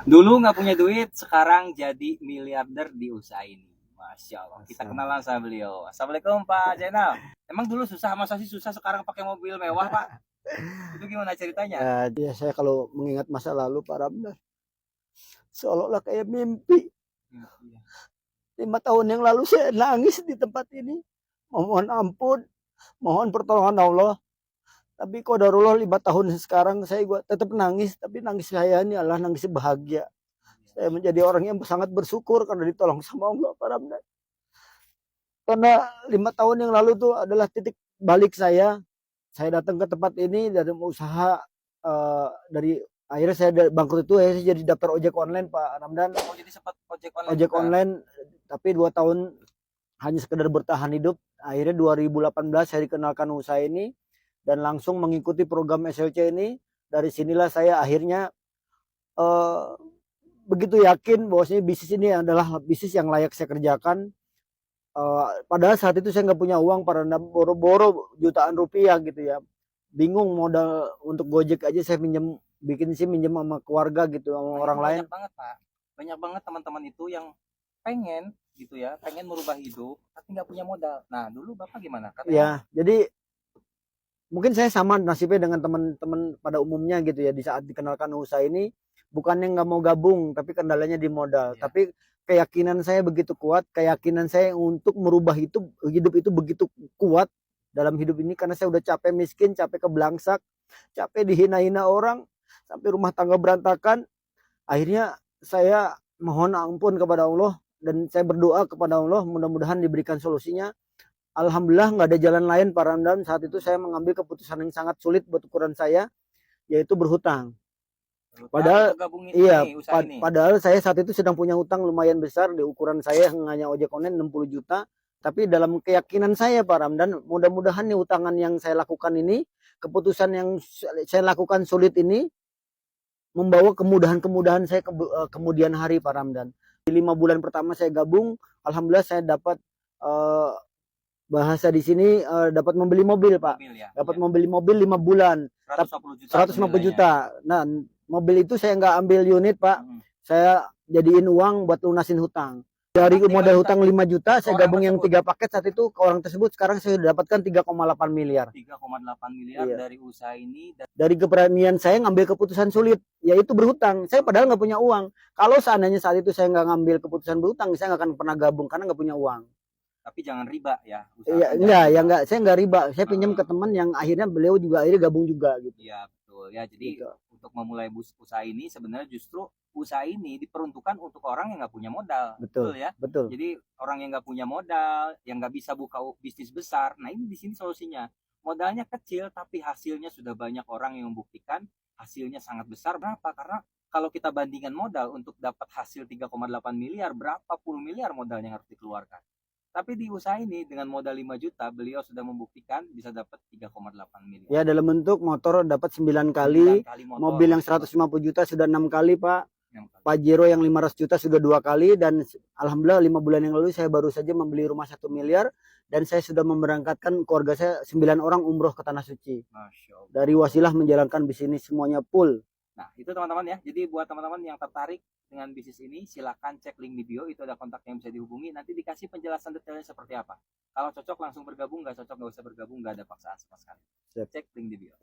Dulu nggak punya duit, sekarang jadi miliarder di usaha ini. Masya Allah. Kita kenalan sama beliau. Assalamualaikum Pak Zainal. Emang dulu susah, masa sih susah sekarang pakai mobil mewah Pak? Itu gimana ceritanya? Ya, saya kalau mengingat masa lalu Pak Ramdan, seolah-olah kayak mimpi. Iya. 5 tahun yang lalu saya nangis di tempat ini. Mohon ampun, mohon pertolongan Allah. Tapi qadarullah 5 tahun sekarang saya tetap nangis. Tapi nangis saya ini adalah nangis bahagia. Saya menjadi orang yang sangat bersyukur karena ditolong sama Allah Pak Ramdan. Karena 5 tahun yang lalu itu adalah titik balik saya. Saya datang ke tempat ini dari usaha dari akhirnya saya bangkrut itu saya jadi daftar ojek online Pak Ramdan. Oh jadi sempat ojek online Ojek juga? online tapi 2 tahun hanya sekedar bertahan hidup. Akhirnya 2018 saya dikenalkan usaha ini dan langsung mengikuti program SLC ini. Dari sinilah saya akhirnya begitu yakin bahwasanya bisnis ini adalah bisnis yang layak saya kerjakan. Padahal saat itu saya nggak punya uang, pada boro-boro jutaan rupiah gitu ya. Bingung modal untuk Gojek aja saya bikin sih minjem sama keluarga gitu, sama orang lain. Banyak banget Pak. Banyak banget teman-teman itu yang pengen gitu ya, pengen merubah hidup tapi nggak punya modal. Nah dulu Bapak gimana? Ya, jadi mungkin saya sama nasibnya dengan teman-teman pada umumnya gitu ya. Di saat dikenalkan usaha ini, bukannya nggak mau gabung, tapi kendalanya di modal. Ya. Tapi keyakinan saya begitu kuat, keyakinan saya untuk merubah hidup itu begitu kuat dalam hidup ini, karena saya udah capek miskin, capek kebelangsak, capek dihina-hina orang, sampai rumah tangga berantakan. Akhirnya saya mohon ampun kepada Allah dan saya berdoa kepada Allah, mudah-mudahan diberikan solusinya. Alhamdulillah nggak ada jalan lain Pak Ramdan. Saat itu saya mengambil keputusan yang sangat sulit buat ukuran saya, yaitu berhutang. Padahal iya, padahal saya saat itu sedang punya hutang lumayan besar. Di ukuran saya hanya ojek online 60 juta. Tapi dalam keyakinan saya Pak Ramdan, mudah-mudahan nih utangan yang saya lakukan ini, keputusan yang saya lakukan sulit ini, membawa kemudahan-kemudahan saya kemudian hari Pak Ramdan. Di 5 bulan pertama saya gabung, alhamdulillah saya dapat bahasa di sini dapat membeli mobil Pak. Dapat membeli mobil 5 bulan. 150 juta. Nah, mobil itu saya nggak ambil unit Pak. Saya jadiin uang buat lunasin hutang. Dari modal hutang 5 juta, saya gabung yang 3 paket saat itu ke orang tersebut. Sekarang saya sudah dapatkan 3,8 miliar. 3,8 miliar iya. Dari usaha ini. Dari keberanian saya ngambil keputusan sulit, yaitu berhutang. Saya padahal nggak punya uang. Kalau seandainya saat itu saya nggak ngambil keputusan berhutang, saya nggak akan pernah gabung karena nggak punya uang. Tapi jangan riba ya. Iya, enggak, saya nggak riba. Saya pinjam ke teman yang akhirnya beliau juga akhirnya gabung juga gitu. Iya, betul. Ya, jadi gitu. Untuk memulai usaha ini sebenarnya justru usaha ini diperuntukkan untuk orang yang nggak punya modal. Betul ya? Betul. Jadi orang yang nggak punya modal, yang nggak bisa buka bisnis besar. Nah, ini di sini solusinya. Modalnya kecil tapi hasilnya sudah banyak orang yang membuktikan hasilnya sangat besar. Berapa? Karena kalau kita bandingkan modal untuk dapat hasil 3,8 miliar, berapa puluh miliar modalnya yang harus dikeluarkan. Tapi di usaha ini dengan modal 5 juta beliau sudah membuktikan bisa dapat 3,8 miliar. Ya, dalam bentuk motor dapat 9 kali, mobil yang 150 juta sudah 6 kali Pak. Pajero yang 500 juta sudah 2 kali, dan alhamdulillah 5 bulan yang lalu saya baru saja membeli rumah 1 miliar dan saya sudah memberangkatkan keluarga saya 9 orang umroh ke Tanah Suci. Dari wasilah menjalankan bisnis semuanya full. Nah, itu teman-teman ya. Jadi buat teman-teman yang tertarik dengan bisnis ini, silakan cek link di bio, itu ada kontak yang bisa dihubungi. Nanti dikasih penjelasan detailnya seperti apa. Kalau cocok langsung bergabung, nggak cocok nggak usah bergabung, nggak ada paksaan sama sekali. Cek link di bio.